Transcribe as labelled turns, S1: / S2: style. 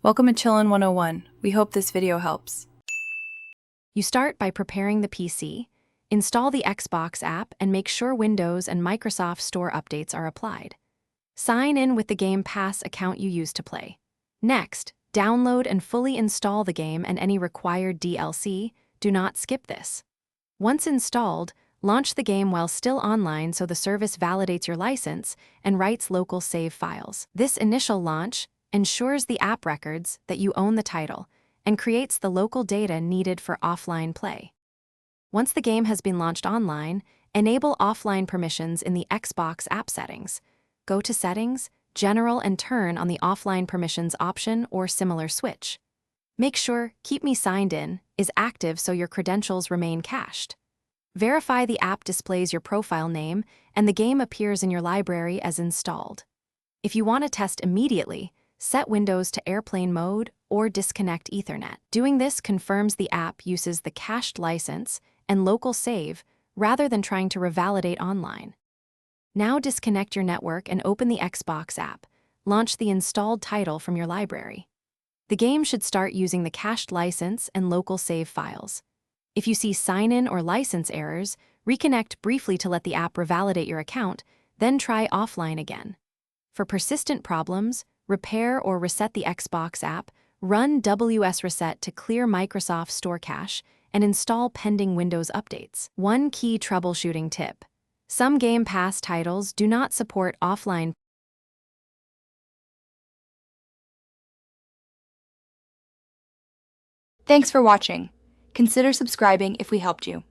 S1: Welcome to Chillin' 101. We hope this video helps.
S2: You start by preparing the PC, install the Xbox app, and make sure Windows and Microsoft Store updates are applied. Sign in with the Game Pass account you used to play. Next, download and fully install the game and any required DLC. Do not skip this. Once installed, launch the game while still online so the service validates your license and writes local save files. This initial launch ensures the app records that you own the title and creates the local data needed for offline play. Once the game has been launched online, enable offline permissions in the Xbox app settings. Go to Settings, General, and turn on the Offline Permissions option or similar switch. Make sure Keep Me Signed In is active so your credentials remain cached. Verify the app displays your profile name and the game appears in your library as installed. If you want to test immediately, set Windows to airplane mode or disconnect Ethernet. Doing this confirms the app uses the cached license and local save rather than trying to revalidate online. Now disconnect your network and open the Xbox app. Launch the installed title from your library. The game should start using the cached license and local save files. If you see sign-in or license errors, reconnect briefly to let the app revalidate your account, then try offline again. For persistent problems, repair or reset the Xbox app, run WS Reset to clear Microsoft Store cache, and install pending Windows updates. One key troubleshooting tip: some Game Pass titles do not support offline.
S3: Thanks for watching. Consider subscribing if we helped you.